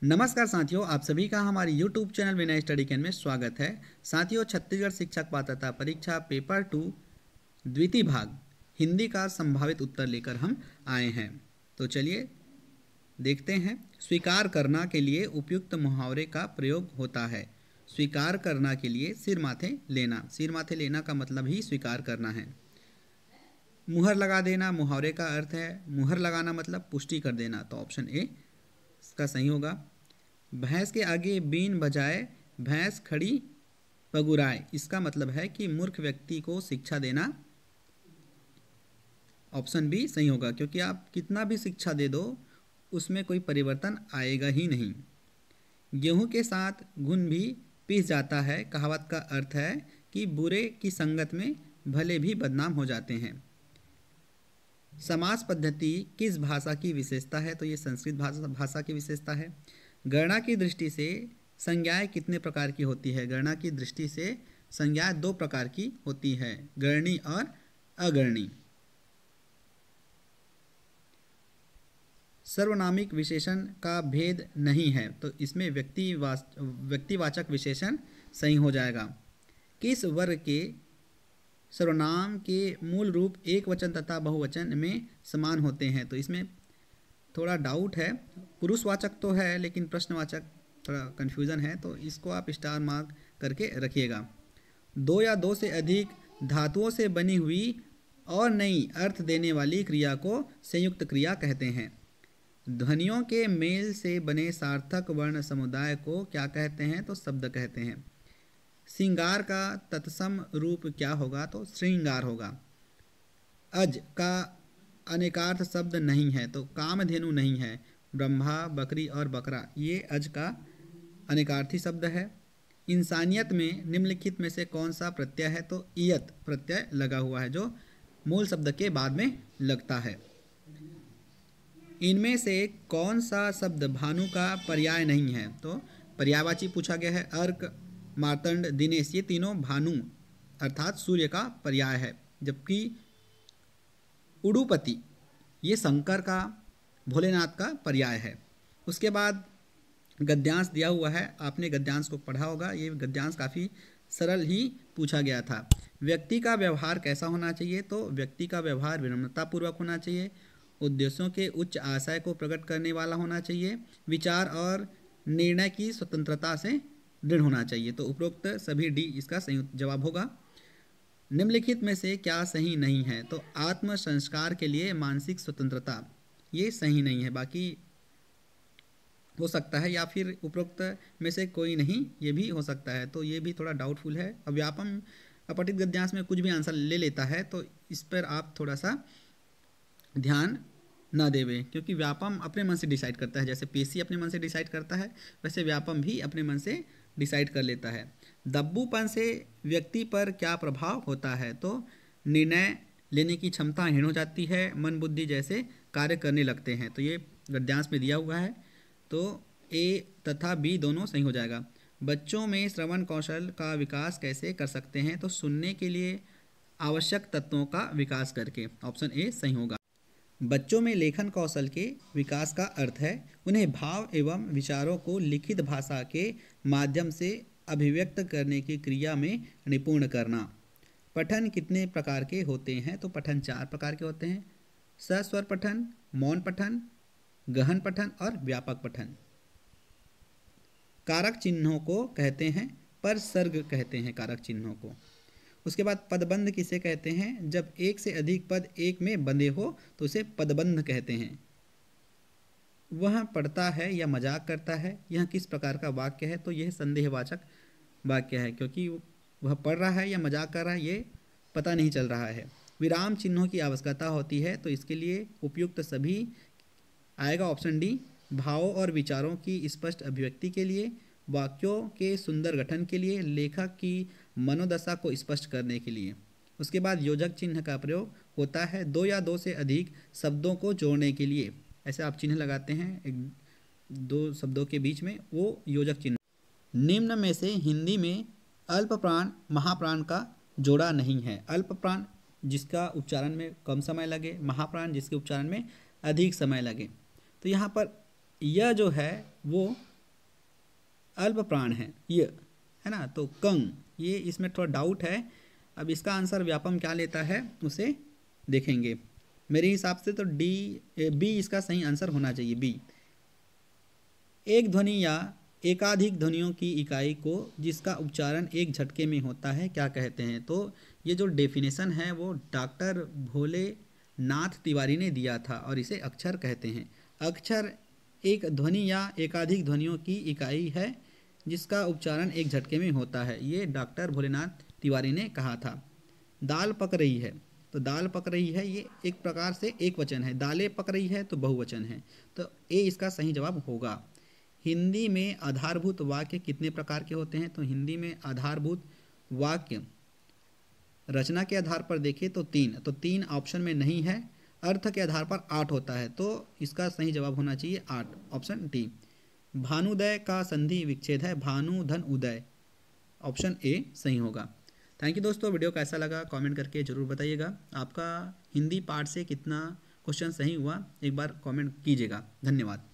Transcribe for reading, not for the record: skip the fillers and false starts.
नमस्कार साथियों, आप सभी का हमारे YouTube channel Vinay study can में स्वागत है। साथियों, छत्तीसगढ़ शिक्षक पात्रता परीक्षा पेपर 2 द्वितीय भाग हिंदी का संभावित उत्तर लेकर हम आए हैं। तो चलिए देखते हैं। स्वीकार करना के लिए उपयुक्त मुहावरे का प्रयोग होता है। स्वीकार करना के लिए सिर माथे लेना। सिर माथे लेना का मतलब ही स्वीकार करना है। मुहर लगा देना मुहावरे का अर्थ है। मुहर लगाना मतलब पुष्टि कर देना, तो ऑप्शन ए इसका सही होगा। भैंस के आगे बीन बजाए भैंस खड़ी पगुराए, इसका मतलब है कि मूर्ख व्यक्ति को शिक्षा देना। ऑप्शन बी सही होगा, क्योंकि आप कितना भी शिक्षा दे दो उसमें कोई परिवर्तन आएगा ही नहीं। गेहूं के साथ घुन भी पिस जाता है, कहावत का अर्थ है कि बुरे की संगत में भले भी बदनाम हो जाते हैं। समास पद्धति किस भाषा की विशेषता है? तो ये संस्कृत भाषा की विशेषता है। गणना की दृष्टि से संज्ञाएं कितने प्रकार की होती है? गणना की दृष्टि से संज्ञाएं दो प्रकार की होती है, गणनी और अगणनी। सर्वनामिक विशेषण का भेद नहीं है, तो इसमें व्यक्तिवाचक विशेषण सही हो जाएगा। किस वर्ग के सर्वनाम के मूल रूप एक वचन तथा बहुवचन में समान होते हैं? तो इसमें थोड़ा डाउट है। पुरुषवाचक तो है लेकिन प्रश्नवाचक थोड़ा कन्फ्यूज़न है, तो इसको आप स्टार मार्क करके रखिएगा। दो या दो से अधिक धातुओं से बनी हुई और नई अर्थ देने वाली क्रिया को संयुक्त क्रिया कहते हैं। ध्वनियों के मेल से बने सार्थक वर्ण समुदाय को क्या कहते हैं? तो शब्द कहते हैं। श्रृंगार का तत्सम रूप क्या होगा? तो श्रृंगार होगा। अज का अनेकार्थ शब्द नहीं है, तो कामधेनु नहीं है। ब्रह्मा, बकरी और बकरा ये अज का अनेकार्थी शब्द है। इंसानियत में निम्नलिखित में से कौन सा प्रत्यय है? तो इयत प्रत्यय लगा हुआ है, जो मूल शब्द के बाद में लगता है। इनमें से कौन सा शब्द भानु का पर्याय नहीं है? तो पर्यायवाची पूछा गया है। अर्क, मार्तंड, दिनेश ये तीनों भानु अर्थात सूर्य का पर्याय है, जबकि उडुपति ये शंकर का, भोलेनाथ का पर्याय है। उसके बाद गद्यांश दिया हुआ है, आपने गद्यांश को पढ़ा होगा। ये गद्यांश काफ़ी सरल ही पूछा गया था। व्यक्ति का व्यवहार कैसा होना चाहिए? तो व्यक्ति का व्यवहार विनम्रतापूर्वक होना चाहिए। उद्देश्यों के उच्च आशय को प्रकट करने वाला होना चाहिए। विचार और निर्णय की स्वतंत्रता से दृढ़ होना चाहिए। तो उपरोक्त सभी डी इसका संयुक्त जवाब होगा। निम्नलिखित में से क्या सही नहीं है? तो आत्म संस्कार के लिए मानसिक स्वतंत्रता ये सही नहीं है, बाकी हो सकता है, या फिर उपरोक्त में से कोई नहीं ये भी हो सकता है, तो ये भी थोड़ा डाउटफुल है। अब व्यापम अपठित गद्यांश में कुछ भी आंसर ले लेता है, तो इस पर आप थोड़ा सा ध्यान न देवें, क्योंकि व्यापम अपने मन से डिसाइड करता है। जैसे पीएससी अपने मन से डिसाइड करता है, वैसे व्यापम भी अपने मन से डिसाइड कर लेता है। दब्बूपन से व्यक्ति पर क्या प्रभाव होता है? तो निर्णय लेने की क्षमता हीन हो जाती है, मन बुद्धि जैसे कार्य करने लगते हैं। तो ये गद्यांश में दिया हुआ है, तो ए तथा बी दोनों सही हो जाएगा। बच्चों में श्रवण कौशल का विकास कैसे कर सकते हैं? तो सुनने के लिए आवश्यक तत्वों का विकास करके। ऑप्शन ए सही होगा। बच्चों में लेखन कौशल के विकास का अर्थ है उन्हें भाव एवं विचारों को लिखित भाषा के माध्यम से अभिव्यक्त करने की क्रिया में निपुण करना। पठन कितने प्रकार के होते हैं? तो पठन 4 प्रकार के होते हैं। सस्वर पठन, मौन पठन, गहन पठन और व्यापक पठन। कारक चिन्हों को कहते हैं पर सर्ग कहते हैं कारक चिन्हों को। उसके बाद पदबंध किसे कहते हैं? जब एक से अधिक पद एक में बंधे हो तो उसे पदबंध कहते हैं। वह पढ़ता है या मजाक करता है, यह किस प्रकार का वाक्य है? तो यह संदेहवाचक वाक्य है, क्योंकि वह पढ़ रहा है या मजाक कर रहा है ये पता नहीं चल रहा है। विराम चिन्हों की आवश्यकता होती है, तो इसके लिए उपयुक्त सभी आएगा ऑप्शन डी। भावों और विचारों की स्पष्ट अभिव्यक्ति के लिए, वाक्यों के सुंदर गठन के लिए, लेखक की मनोदशा को स्पष्ट करने के लिए। उसके बाद योजक चिन्ह का प्रयोग होता है 2 या 2 से अधिक शब्दों को जोड़ने के लिए। ऐसे आप चिन्ह लगाते हैं एक दो शब्दों के बीच में, वो योजक चिन्ह। निम्न में से हिंदी में अल्प प्राण महाप्राण का जोड़ा नहीं है। अल्प प्राण जिसका उच्चारण में कम समय लगे, महाप्राण जिसके उच्चारण में अधिक समय लगे। तो यहाँ पर यह जो है वो अल्प प्राण है, ये है ना। तो कंग, ये इसमें थोड़ा डाउट है। अब इसका आंसर व्यापम क्या लेता है उसे देखेंगे। मेरे हिसाब से तो बी इसका सही आंसर होना चाहिए, बी। एक ध्वनि या एकाधिक ध्वनियों की इकाई को जिसका उच्चारण एक झटके में होता है क्या कहते हैं। तो ये जो डेफिनेशन है वो डॉक्टर भोलेनाथ तिवारी ने दिया था और इसे अक्षर कहते हैं। अक्षर एक ध्वनि या एकाधिक ध्वनियों की इकाई है जिसका उच्चारण एक झटके में होता है, ये डॉक्टर भोलेनाथ तिवारी ने कहा था। दाल पक रही है, तो दाल पक रही है ये एक प्रकार से एक वचन है, दालें पक रही है तो बहुवचन है, तो ए इसका सही जवाब होगा। हिंदी में आधारभूत वाक्य कितने प्रकार के होते हैं। तो हिंदी में आधारभूत वाक्य रचना के आधार पर देखें तो तीन ऑप्शन में नहीं है, अर्थ के आधार पर 8 होता है, तो इसका सही जवाब होना चाहिए 8, ऑप्शन डी। भानुदय का संधि विच्छेद है भानु धन उदय, ऑप्शन ए सही होगा। थैंक यू दोस्तों, वीडियो कैसा लगा कमेंट करके ज़रूर बताइएगा। आपका हिंदी पार्ट से कितना क्वेश्चन सही हुआ एक बार कमेंट कीजिएगा। धन्यवाद।